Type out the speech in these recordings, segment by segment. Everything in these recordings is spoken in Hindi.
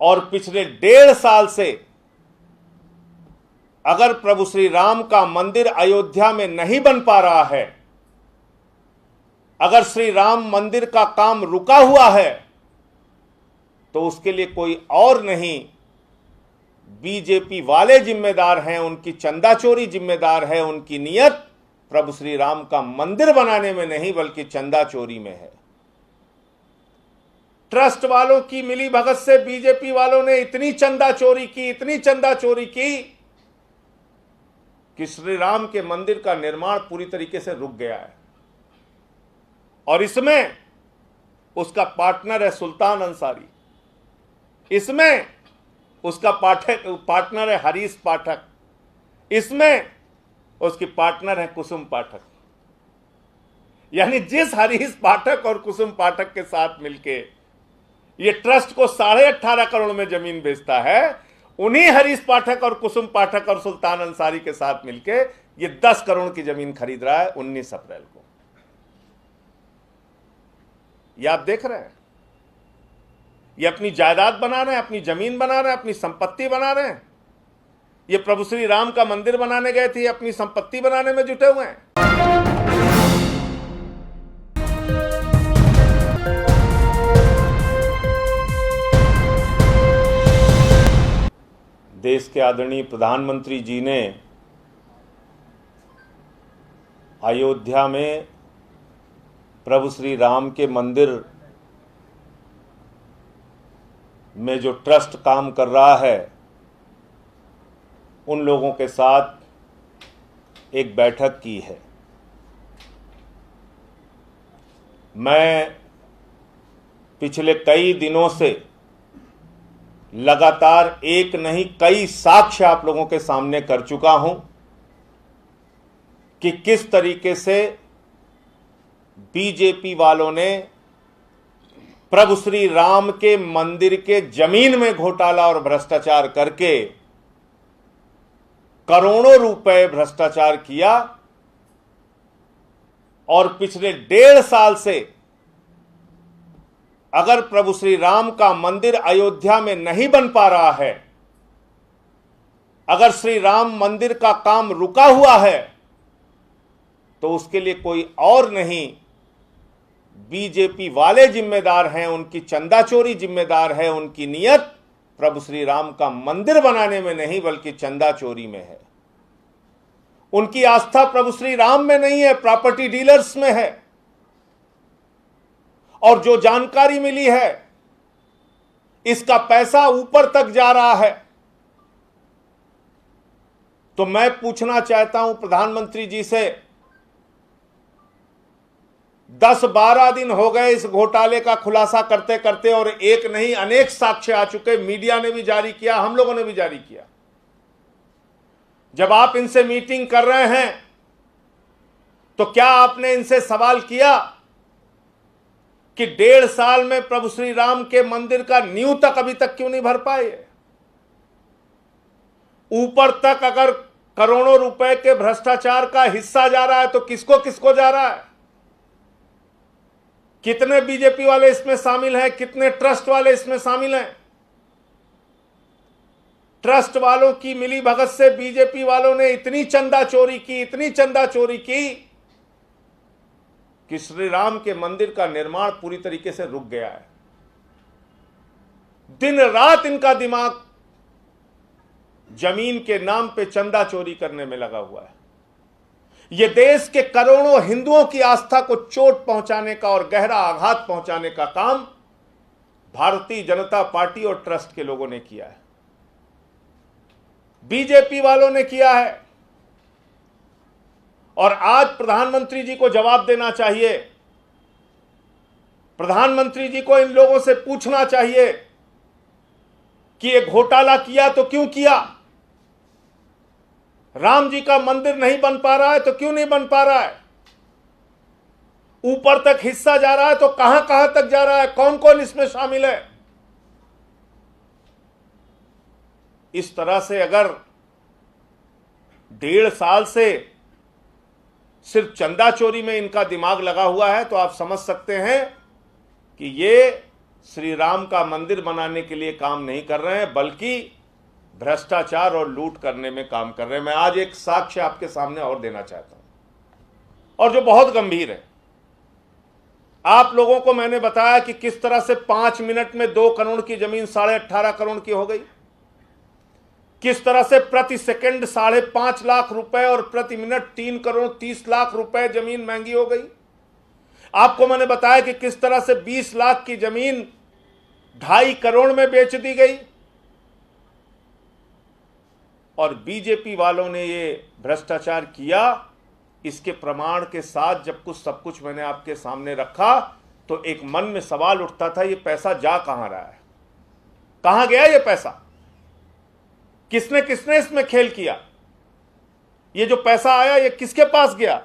और पिछले 1.5 साल से अगर प्रभु श्री राम का मंदिर अयोध्या में नहीं बन पा रहा है, अगर श्री राम मंदिर का काम रुका हुआ है, तो उसके लिए कोई और नहीं, बीजेपी वाले जिम्मेदार हैं, उनकी चंदा चोरी जिम्मेदार है। उनकी नियत प्रभु श्री राम का मंदिर बनाने में नहीं बल्कि चंदा चोरी में है। ट्रस्ट वालों की मिली भगत से बीजेपी वालों ने इतनी चंदा चोरी की, इतनी चंदा चोरी की कि श्री राम के मंदिर का निर्माण पूरी तरीके से रुक गया है। और इसमें उसका पार्टनर है सुल्तान अंसारी, इसमें उसका पार्टनर है हरीश पाठक, इसमें उसकी पार्टनर है कुसुम पाठक। यानी जिस हरीश पाठक और कुसुम पाठक के साथ मिलके ये ट्रस्ट को 18.5 करोड़ में जमीन बेचता है, उन्हीं हरीश पाठक और कुसुम पाठक और सुल्तान अंसारी के साथ मिलके ये 10 करोड़ की जमीन खरीद रहा है 19 अप्रैल को। ये आप देख रहे हैं, ये अपनी जायदाद बना रहे हैं, अपनी जमीन बना रहे हैं, अपनी संपत्ति बना रहे हैं। ये प्रभु श्री राम का मंदिर बनाने गए थे, अपनी संपत्ति बनाने में जुटे हुए हैं। देश के आदरणीय प्रधानमंत्री जी ने अयोध्या में प्रभु श्री राम के मंदिर में जो ट्रस्ट काम कर रहा है, उन लोगों के साथ एक बैठक की है। मैं पिछले कई दिनों से लगातार एक नहीं कई साक्ष्य आप लोगों के सामने कर चुका हूं कि किस तरीके से बीजेपी वालों ने प्रभु श्री राम के मंदिर के जमीन में घोटाला और भ्रष्टाचार करके करोड़ों रुपए भ्रष्टाचार किया। और पिछले 1.5 साल से अगर प्रभु श्री राम का मंदिर अयोध्या में नहीं बन पा रहा है, अगर श्री राम मंदिर का काम रुका हुआ है, तो उसके लिए कोई और नहीं, बीजेपी वाले जिम्मेदार हैं, उनकी चंदा चोरी जिम्मेदार है। उनकी नियत प्रभु श्री राम का मंदिर बनाने में नहीं बल्कि चंदा चोरी में है। उनकी आस्था प्रभु श्री राम में नहीं है, प्रॉपर्टी डीलर्स में है। और जो जानकारी मिली है, इसका पैसा ऊपर तक जा रहा है। तो मैं पूछना चाहता हूं प्रधानमंत्री जी से, 10-12 दिन हो गए इस घोटाले का खुलासा करते करते, और एक नहीं अनेक साक्ष्य आ चुके। मीडिया ने भी जारी किया, हम लोगों ने भी जारी किया। जब आप इनसे मीटिंग कर रहे हैं तो क्या आपने इनसे सवाल किया कि 1.5 साल में प्रभु श्री राम के मंदिर का नींव तक अभी तक क्यों नहीं भर पाए? ऊपर तक अगर करोड़ों रुपए के भ्रष्टाचार का हिस्सा जा रहा है तो किसको किसको जा रहा है? कितने बीजेपी वाले इसमें शामिल हैं, कितने ट्रस्ट वाले इसमें शामिल हैं? ट्रस्ट वालों की मिली भगत से बीजेपी वालों ने इतनी चंदा चोरी की, इतनी चंदा चोरी की कि श्री राम के मंदिर का निर्माण पूरी तरीके से रुक गया है। दिन रात इनका दिमाग जमीन के नाम पे चंदा चोरी करने में लगा हुआ है। यह देश के करोड़ों हिंदुओं की आस्था को चोट पहुंचाने का और गहरा आघात पहुंचाने का काम भारतीय जनता पार्टी और ट्रस्ट के लोगों ने किया है, बीजेपी वालों ने किया है। और आज प्रधानमंत्री जी को जवाब देना चाहिए। प्रधानमंत्री जी को इन लोगों से पूछना चाहिए कि ये घोटाला किया तो क्यों किया? राम जी का मंदिर नहीं बन पा रहा है तो क्यों नहीं बन पा रहा है? ऊपर तक हिस्सा जा रहा है तो कहां कहां तक जा रहा है? कौन कौन इसमें शामिल है? इस तरह से अगर 1.5 साल से सिर्फ चंदा चोरी में इनका दिमाग लगा हुआ है तो आप समझ सकते हैं कि ये श्री राम का मंदिर बनाने के लिए काम नहीं कर रहे हैं, बल्कि भ्रष्टाचार और लूट करने में काम कर रहे हैं। मैं आज एक साक्ष्य आपके सामने और देना चाहता हूं, और जो बहुत गंभीर है। आप लोगों को मैंने बताया कि किस तरह से 5 मिनट में 2 करोड़ की जमीन 18.5 करोड़ की हो गई, किस तरह से प्रति सेकंड 5.5 लाख रुपए और प्रति मिनट 3 करोड़ 30 लाख रुपए जमीन महंगी हो गई। आपको मैंने बताया कि किस तरह से 20 लाख की जमीन 2.5 करोड़ में बेच दी गई। और बीजेपी वालों ने ये भ्रष्टाचार किया। इसके प्रमाण के साथ जब सब कुछ मैंने आपके सामने रखा, तो एक मन में सवाल उठता था, ये पैसा जा कहां रहा है, कहां गया ये पैसा, किसने किसने इसमें खेल किया, ये जो पैसा आया ये किसके पास गया।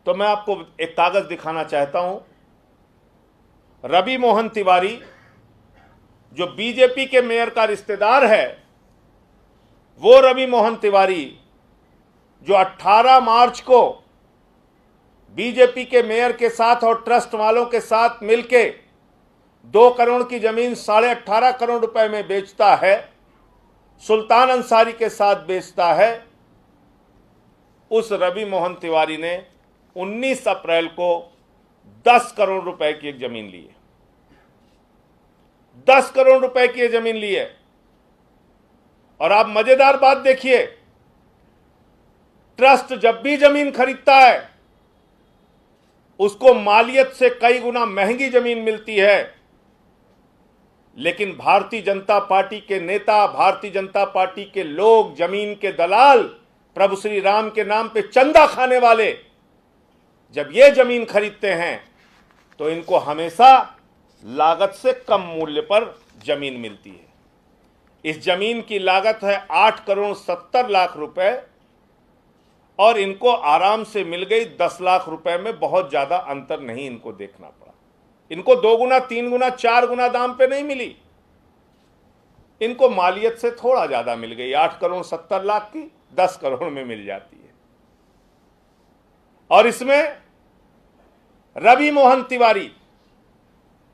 तो मैं आपको एक कागज दिखाना चाहता हूं। रवि मोहन तिवारी, जो बीजेपी के मेयर का रिश्तेदार है, वो रवि मोहन तिवारी जो 18 मार्च को बीजेपी के मेयर के साथ और ट्रस्ट वालों के साथ मिलके 2 करोड़ की जमीन 18.5 करोड़ रुपए में बेचता है, सुल्तान अंसारी के साथ बेचता है, उस रवि मोहन तिवारी ने 19 अप्रैल को 10 करोड़ रुपए की एक जमीन ली है। 10 करोड़ रुपए की जमीन ली है। और आप मजेदार बात देखिए, ट्रस्ट जब भी जमीन खरीदता है उसको मालियत से कई गुना महंगी जमीन मिलती है, लेकिन भारतीय जनता पार्टी के नेता, भारतीय जनता पार्टी के लोग, जमीन के दलाल, प्रभु श्री राम के नाम पे चंदा खाने वाले, जब ये जमीन खरीदते हैं तो इनको हमेशा लागत से कम मूल्य पर जमीन मिलती है। इस जमीन की लागत है 8 करोड़ 70 लाख रुपए, और इनको आराम से मिल गई 10 लाख रुपए में। बहुत ज्यादा अंतर नहीं इनको देखना पड़ा। इनको 2 गुना 3 गुना 4 गुना दाम पे नहीं मिली, इनको मालियत से थोड़ा ज्यादा मिल गई। 8 करोड़ 70 लाख की 10 करोड़ में मिल जाती है। और इसमें रवि मोहन तिवारी,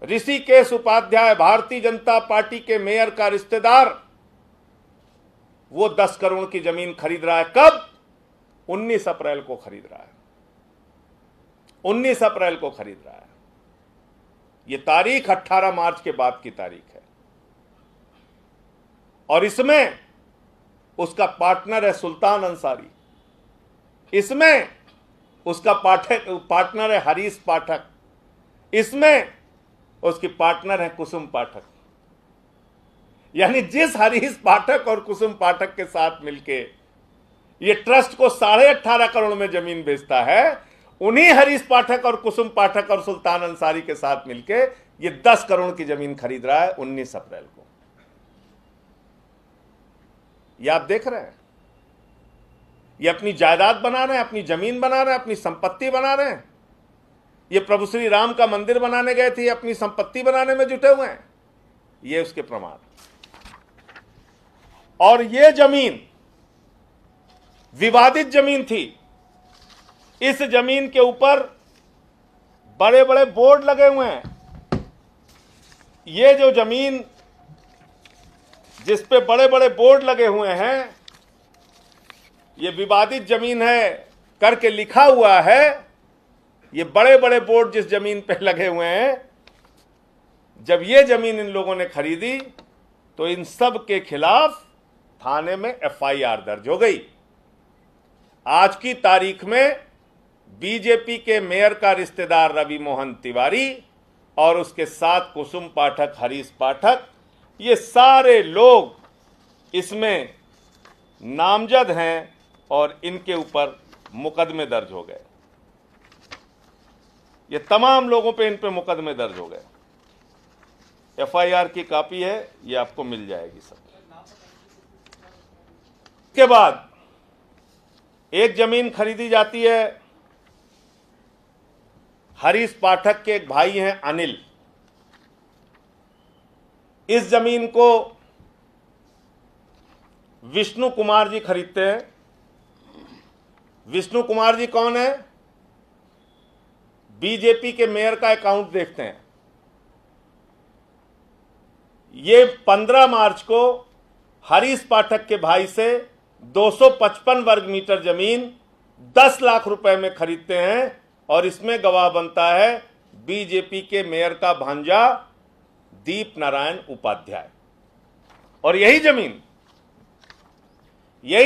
ऋषिकेश उपाध्याय, भारतीय जनता पार्टी के मेयर का रिश्तेदार, वो 10 करोड़ की जमीन खरीद रहा है। कब? 19 अप्रैल को खरीद रहा है। 19 अप्रैल को खरीद रहा है। ये तारीख 18 मार्च के बाद की तारीख है। और इसमें उसका पार्टनर है सुल्तान अंसारी, इसमें उसका पार्टनर है हरीश पाठक, इसमें उसकी पार्टनर है कुसुम पाठक। यानी जिस हरीश पाठक और कुसुम पाठक के साथ मिलके ये ट्रस्ट को 18.5 करोड़ में जमीन बेचता है, उन्हीं हरीश पाठक और कुसुम पाठक और सुल्तान अंसारी के साथ मिलके ये 10 करोड़ की जमीन खरीद रहा है 19 अप्रैल को। ये आप देख रहे हैं, ये अपनी जायदाद बना रहे हैं, अपनी जमीन बना रहे हैं, अपनी संपत्ति बना रहे हैं। ये प्रभु श्री राम का मंदिर बनाने गए थे, अपनी संपत्ति बनाने में जुटे हुए हैं। ये उसके प्रमाण। और ये जमीन विवादित जमीन थी। इस जमीन के ऊपर बड़े बड़े बोर्ड लगे हुए हैं। ये जो जमीन जिस पे बड़े बड़े बोर्ड लगे हुए हैं, ये विवादित जमीन है करके लिखा हुआ है। ये बड़े बड़े बोर्ड जिस जमीन पे लगे हुए हैं, जब ये जमीन इन लोगों ने खरीदी तो इन सब के खिलाफ थाने में एफआईआर दर्ज हो गई। आज की तारीख में बीजेपी के मेयर का रिश्तेदार रवि मोहन तिवारी और उसके साथ कुसुम पाठक, हरीश पाठक, ये सारे लोग इसमें नामजद हैं और इनके ऊपर मुकदमे दर्ज हो गए। ये तमाम लोगों पे इन पे मुकदमे दर्ज हो गए। एफआईआर की कॉपी है, ये आपको मिल जाएगी सब। इसके बाद एक जमीन खरीदी जाती है। हरीश पाठक के एक भाई हैं अनिल। इस जमीन को विष्णु कुमार जी खरीदते हैं। विष्णु कुमार जी कौन है? बीजेपी के मेयर का अकाउंट देखते हैं। ये 15 मार्च को हरीश पाठक के भाई से 255 वर्ग मीटर जमीन 10 लाख रुपए में खरीदते हैं और इसमें गवाह बनता है बीजेपी के मेयर का भांजा दीप नारायण उपाध्याय। और यही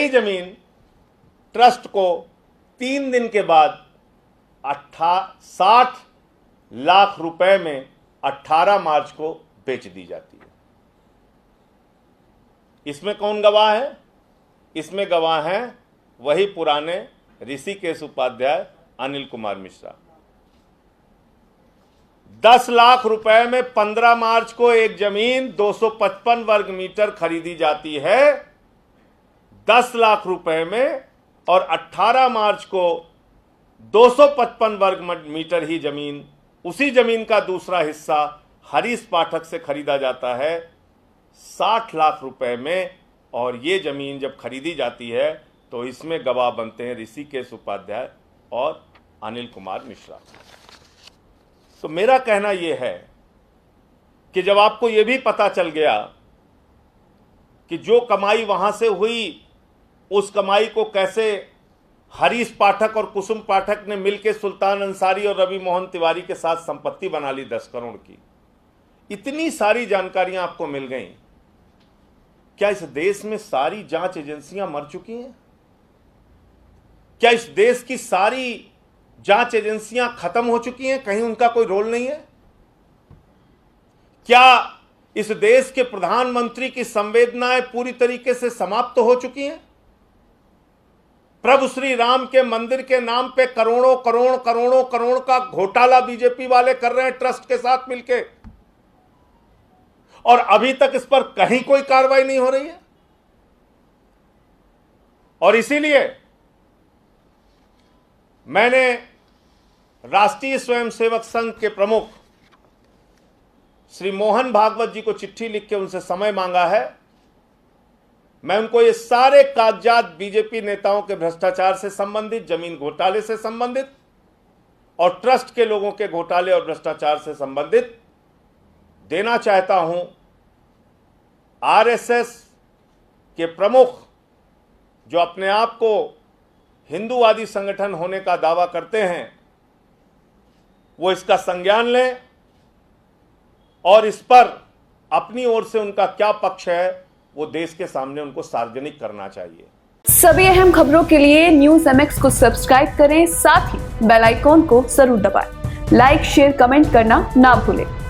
जमीन ट्रस्ट को 3 दिन के बाद 60 लाख रुपए में 18 मार्च को बेच दी जाती है। इसमें कौन गवाह है? इसमें गवाह हैं वही पुराने ऋषिकेश उपाध्याय, अनिल कुमार मिश्रा। 10 लाख रुपए में 15 मार्च को एक जमीन 255 वर्ग मीटर खरीदी जाती है 10 लाख रुपए में, और 18 मार्च को 255 वर्ग मीटर ही जमीन, उसी जमीन का दूसरा हिस्सा हरीश पाठक से खरीदा जाता है 60 लाख रुपए में। और ये जमीन जब खरीदी जाती है तो इसमें गवाह बनते हैं ऋषिकेश उपाध्याय और अनिल कुमार मिश्रा। तो मेरा कहना यह है कि जब आपको यह भी पता चल गया कि जो कमाई वहां से हुई, उस कमाई को कैसे हरीश पाठक और कुसुम पाठक ने मिलकर सुल्तान अंसारी और रवि मोहन तिवारी के साथ संपत्ति बना ली 10 करोड़ की, इतनी सारी जानकारियां आपको मिल गई। क्या इस देश में सारी जांच एजेंसियां मर चुकी हैं? क्या इस देश की सारी जांच एजेंसियां खत्म हो चुकी हैं, कहीं उनका कोई रोल नहीं है? क्या इस देश के प्रधानमंत्री की संवेदनाएं पूरी तरीके से समाप्त हो चुकी हैं? प्रभु श्री राम के मंदिर के नाम पे करोड़ों करोड़ का घोटाला बीजेपी वाले कर रहे हैं ट्रस्ट के साथ मिलके, और अभी तक इस पर कहीं कोई कार्रवाई नहीं हो रही है। और इसीलिए मैंने राष्ट्रीय स्वयंसेवक संघ के प्रमुख श्री मोहन भागवत जी को चिट्ठी लिख के उनसे समय मांगा है। मैं उनको ये सारे कागजात बीजेपी नेताओं के भ्रष्टाचार से संबंधित, जमीन घोटाले से संबंधित और ट्रस्ट के लोगों के घोटाले और भ्रष्टाचार से संबंधित देना चाहता हूं। आरएसएस के प्रमुख जो अपने आप को हिंदूवादी संगठन होने का दावा करते हैं, वो इसका संज्ञान लें और इस पर अपनी ओर से उनका क्या पक्ष है वो देश के सामने उनको सार्वजनिक करना चाहिए। सभी अहम खबरों के लिए न्यूज़ MX को सब्सक्राइब करें, साथ ही बेल आइकॉन को जरूर दबाएं। लाइक, शेयर, कमेंट करना ना भूलें।